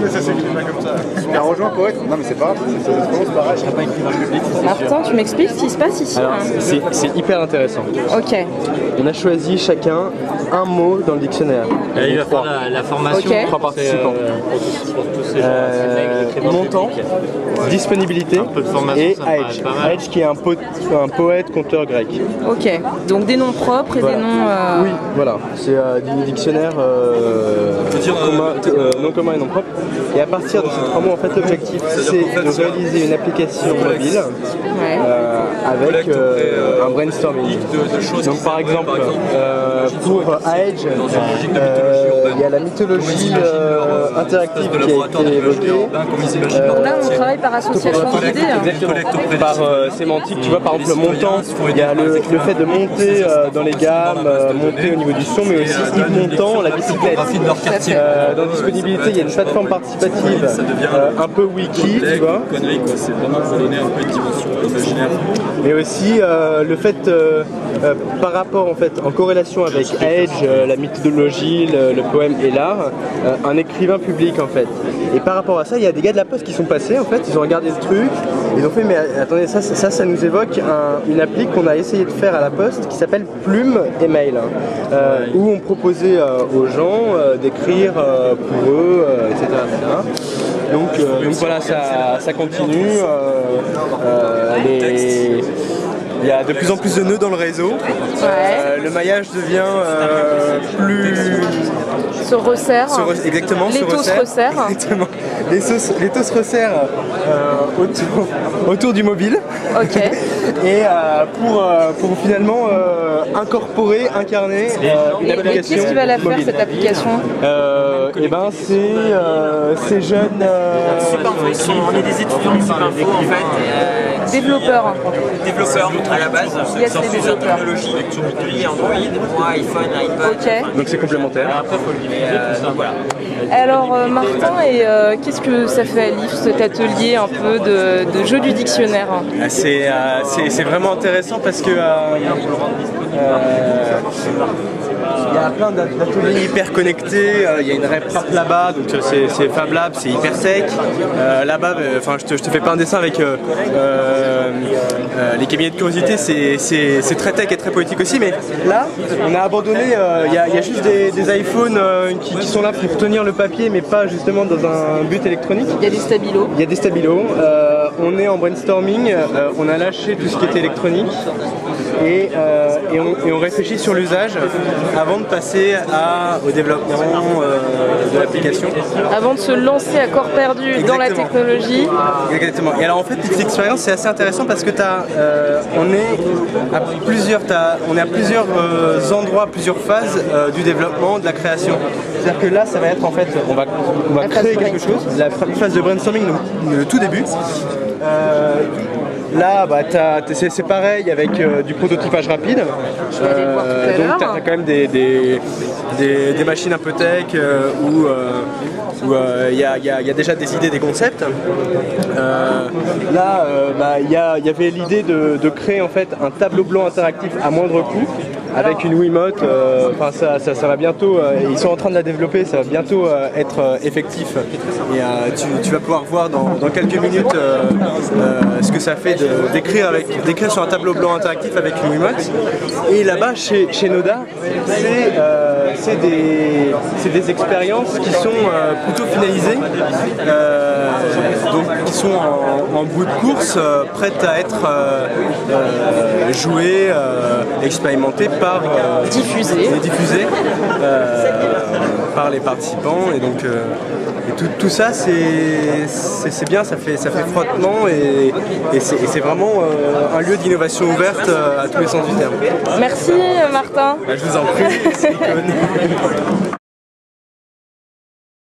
Mais ça s'écrit pas comme ça. Super rejoint poète. Non mais c'est pas grave, ça se prononce pareil. Martin, tu m'expliques ce qui se passe ici? Alors, c'est hyper intéressant. Ok. On a choisi chacun un mot dans le dictionnaire. Et il va faire la formation. Ok. 3 participants. Pour tous ces gens. Montant, disponibilité Un peu de formation, et ça me paraît Aedge. pas mal. Aedge qui est un poète, conteur grec. Ok. Donc des noms propres et Voilà. des noms... Oui, voilà. C'est du dictionnaire non commun et non propre. Et à partir de ces 3 mots, en fait, l'objectif c'est de réaliser une application mobile Ouais. avec un brainstorming. Donc par exemple, pour Aedge, il y a la mythologie interactive qui a été évoquée. Donc là, on travaille par association d'idées. Exactement. Par sémantique, tu vois, par exemple, le montant, il y a le fait de monter dans les gammes, monter au niveau du son, mais aussi montant la bicyclette. Dans disponibilité, il y a une plateforme participative, un peu wiki, tu vois. C'est vraiment pour donner un peu une dimension imaginaire. Mais aussi le fait, par rapport en fait, en corrélation avec Aedge, la mythologie, le poème et l'art, un écrivain public en fait. Et par rapport à ça, il y a des gars de la Poste qui sont passés en fait, ils ont regardé le truc, ils ont fait mais attendez ça nous évoque une appli qu'on a essayé de faire à la Poste qui s'appelle Plume et Mail, où on proposait aux gens d'écrire pour eux, etc. Donc voilà, ça continue. Il y a de plus en plus de nœuds dans le réseau. Ouais. Le maillage devient plus... Se resserre. Exactement, Les taux se resserrent. Exactement. Les taux se resserrent autour du mobile. Ok. Et pour finalement incorporer, incarner une Et application qu'est-ce qui va la faire mobile. cette application? Et ben ces jeunes... On est des étudiants de Info en fait. Développeurs. Développeurs à la base. Yes, Sur les plusieurs développeurs. technologies. Lui, Android, moi, iPhone, iPad. Ok. Donc c'est complémentaire. Voilà. Alors Martin, et qu'est-ce que ça fait à l'IF, cet atelier un peu de jeu du dictionnaire? C'est vraiment intéressant parce que il y a plein d'ateliers hyper connectés, il y a une rep rap là-bas, donc c'est Fab Lab, c'est hyper tech. Là-bas, je te fais pas un dessin avec les cabinets de curiosité, c'est très tech et très poétique aussi, mais là, on a abandonné, il y a juste des iPhones qui sont là pour tenir le papier, mais pas justement dans un but électronique. Il y a des stabilos. Il y a des stabilos, on est en brainstorming, on a lâché tout ce qui était électronique et on réfléchit sur l'usage avant de passer au développement de l'application. Avant de se lancer à corps perdu dans la technologie. Exactement. Et alors en fait, petite expérience, c'est assez intéressant parce que on est à plusieurs endroits, plusieurs phases du développement, de la création. C'est-à-dire que là, ça va être en fait, on va créer quelque chose, la phase de brainstorming, donc le tout début. Là, c'est pareil avec du prototypage rapide. Donc tu as quand même des machines un peu tech où il y a déjà des idées, des concepts. Là, il y avait l'idée de créer en fait un tableau blanc interactif à moindre coût avec une Wiimote. Ça va bientôt, ils sont en train de la développer, ça va bientôt être effectif. Et tu vas pouvoir voir dans quelques minutes ce que ça fait d'écrire sur un tableau blanc interactif avec une Wiimote. Et là-bas, chez Noda, c'est des expériences qui sont plutôt finalisées, donc qui sont en bout de course, prêtes à être jouées, expérimentées diffusées par les participants. Et donc tout ça c'est bien, ça fait frottement et c'est vraiment un lieu d'innovation ouverte à tous les sens du terme. Merci Martin. Je vous en prie.